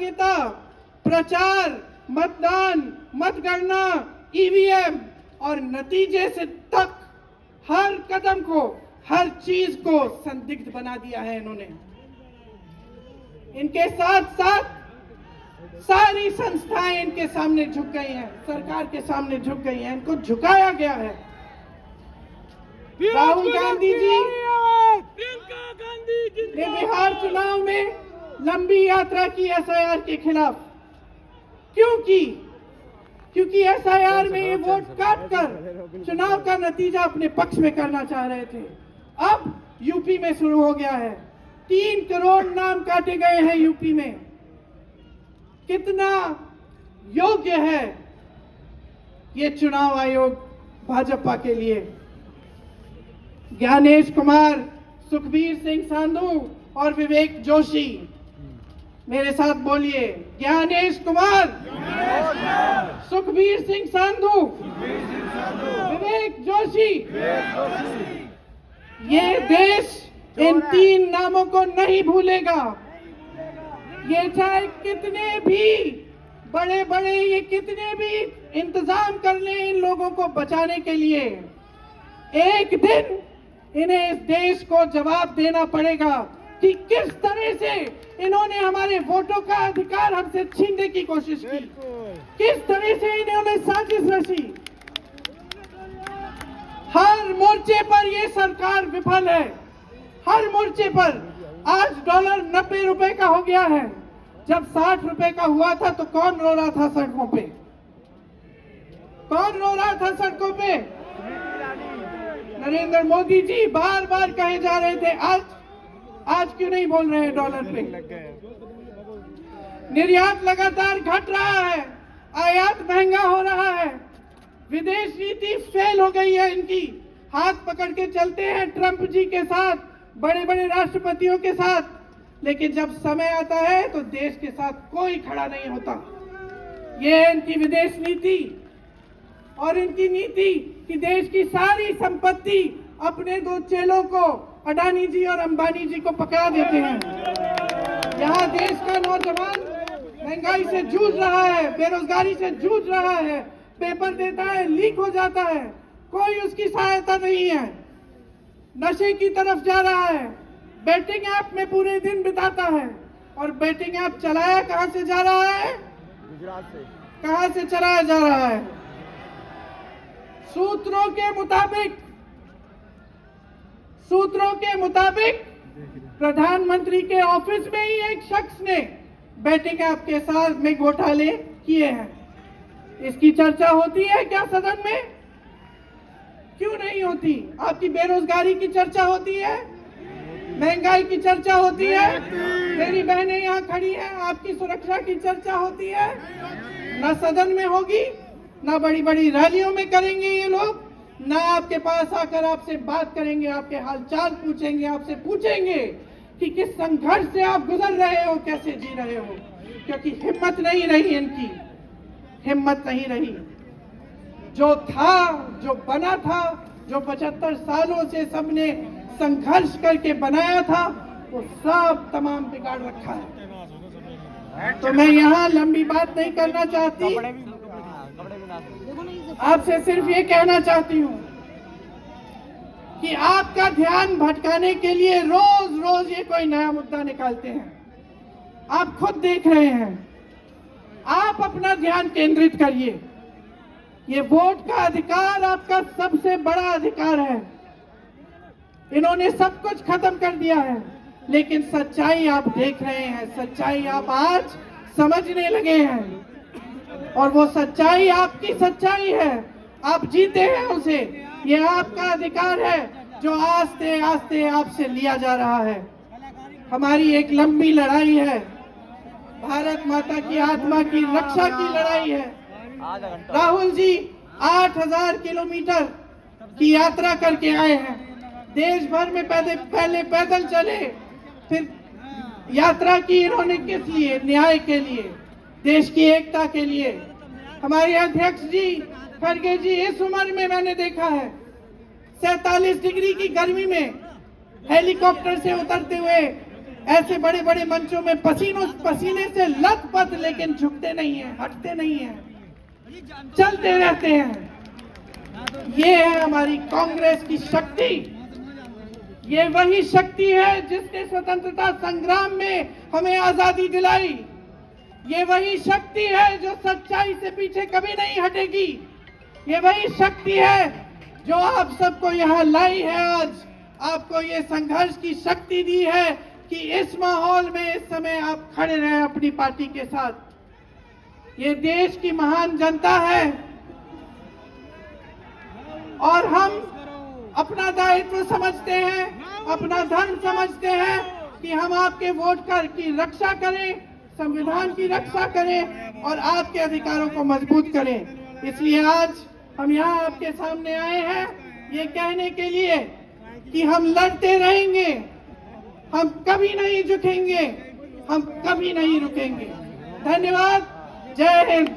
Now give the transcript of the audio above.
सहभागिता, प्रचार, मतदान, मतगणना, ईवीएम और नतीजे से तक हर कदम को, हर चीज को संदिग्ध बना दिया है इन्होंने। इनके साथ साथ सारी संस्थाएं इनके सामने झुक गई हैं, सरकार के सामने झुक गई हैं, इनको झुकाया गया है। राहुल गांधी जी ने बिहार चुनाव में लंबी यात्रा की एसआईआर के खिलाफ। क्योंकि एसआईआर में ये वोट काटकर चुनाव का नतीजा अपने पक्ष में करना चाह रहे थे। अब यूपी में शुरू हो गया है, 3 करोड़ नाम काटे गए हैं यूपी में। कितना योग्य है ये चुनाव आयोग भाजपा के लिए? ज्ञानेश कुमार, सुखबीर सिंह सांधू और विवेक जोशी, मेरे साथ बोलिए, ज्ञानेश कुमार, सुखबीर सिंह सांधू, विवेक जोशी। ये देश इन 3 नामों को नहीं भूलेगा। ये चाहे कितने भी बड़े ये कितने भी इंतजाम कर लें इन लोगों को बचाने के लिए, एक दिन इन्हें इस देश को जवाब देना पड़ेगा कि किस तरह से इन्होंने हमारे वोटों का अधिकार हमसे छीनने की कोशिश की, किस तरह से इन्होंने साजिश रची। हर मोर्चे पर ये सरकार विफल है, हर मोर्चे पर। आज डॉलर 90 रुपए का हो गया है। जब 60 रुपए का हुआ था तो कौन रो रहा था सड़कों पे? कौन रो रहा था सड़कों पे? नरेंद्र मोदी जी बार बार कहे जा रहे थे। आज क्यों नहीं बोल रहे हैं डॉलर पे? निर्यात लगातार घट रहा है, आयात महंगा हो रहा है, विदेश नीति फेल हो गई है इनकी। हाथ पकड़ के चलते हैं ट्रंप जी के साथ, बड़े बड़े राष्ट्रपतियों के साथ, लेकिन जब समय आता है तो देश के साथ कोई खड़ा नहीं होता। ये है इनकी विदेश नीति और इनकी नीति कि देश की सारी संपत्ति अपने 2 चेलों को, अडानी जी और अंबानी जी को पकड़ा देते हैं। यहाँ देश का नौजवान महंगाई से जूझ रहा है, बेरोजगारी से जूझ रहा है, पेपर देता है, लीक हो जाता है, कोई उसकी सहायता नहीं है, नशे की तरफ जा रहा है, बेटिंग ऐप में पूरे दिन बिताता है। और बेटिंग ऐप चलाया कहां से जा रहा है? गुजरात से। कहां से चलाया जा रहा है? सूत्रों के मुताबिक प्रधानमंत्री के ऑफिस में ही एक शख्स ने बेटिंग ऐप के साथ में घोटाले किए हैं। इसकी चर्चा होती है क्या सदन में? क्यों नहीं होती? आपकी बेरोजगारी की चर्चा होती है, महंगाई की चर्चा होती है, मेरी बहनें यहाँ खड़ी हैं, आपकी सुरक्षा की चर्चा होती है? ना सदन में होगी, ना बड़ी बड़ी रैलियों में करेंगे ये लोग, ना आपके पास आकर आपसे बात करेंगे, आपके हालचाल पूछेंगे, आपसे पूछेंगे कि किस संघर्ष से आप गुजर रहे हो, कैसे जी रहे हो। क्योंकि हिम्मत नहीं रही इनकी, हिम्मत नहीं रही। जो था, जो बना था, जो 75 सालों से सबने संघर्ष करके बनाया था, वो सब तमाम बिगाड़ रखा है। तो मैं यहाँ लंबी बात नहीं करना चाहती, आपसे सिर्फ ये कहना चाहती हूँ कि आपका ध्यान भटकाने के लिए रोज रोज ये कोई नया मुद्दा निकालते हैं। आप खुद देख रहे हैं, आप अपना ध्यान केंद्रित करिए। ये वोट का अधिकार आपका सबसे बड़ा अधिकार है। इन्होंने सब कुछ खत्म कर दिया है, लेकिन सच्चाई आप देख रहे हैं, सच्चाई आप आज समझने लगे हैं, और वो सच्चाई आपकी सच्चाई है। आप जीते हैं उसे, ये आपका अधिकार है जो आस्ते आस्ते आपसे लिया जा रहा है। हमारी एक लंबी लड़ाई है, भारत माता की आत्मा की रक्षा की लड़ाई है। राहुल जी 8000 किलोमीटर की यात्रा करके आए हैं, देश भर में पहले पैदल चले, फिर यात्रा की इन्होंने किस लिए? न्याय के लिए, देश की एकता के लिए। हमारे अध्यक्ष जी खड़गे जी, इस उम्र में मैंने देखा है 47 डिग्री की गर्मी में हेलीकॉप्टर से उतरते हुए ऐसे बड़े बड़े मंचों में पसीने से लथपथ, लेकिन झुकते नहीं हैं, हटते नहीं हैं, चलते रहते हैं। ये है हमारी कांग्रेस की शक्ति। ये वही शक्ति है जिसने स्वतंत्रता संग्राम में हमें आजादी दिलाई। ये वही शक्ति है जो सच्चाई से पीछे कभी नहीं हटेगी। ये वही शक्ति है जो आप सबको यहाँ लाई है, आज आपको ये संघर्ष की शक्ति दी है कि इस माहौल में इस समय आप खड़े रहे अपनी पार्टी के साथ। ये देश की महान जनता है और हम अपना दायित्व समझते हैं, अपना धर्म समझते हैं कि हम आपके वोट की रक्षा करें, संविधान की रक्षा करें और आपके अधिकारों को मजबूत करें। इसलिए आज हम यहाँ आपके सामने आए हैं ये कहने के लिए कि हम लड़ते रहेंगे, हम कभी नहीं झुकेंगे, हम कभी नहीं रुकेंगे। धन्यवाद। जय हिंद।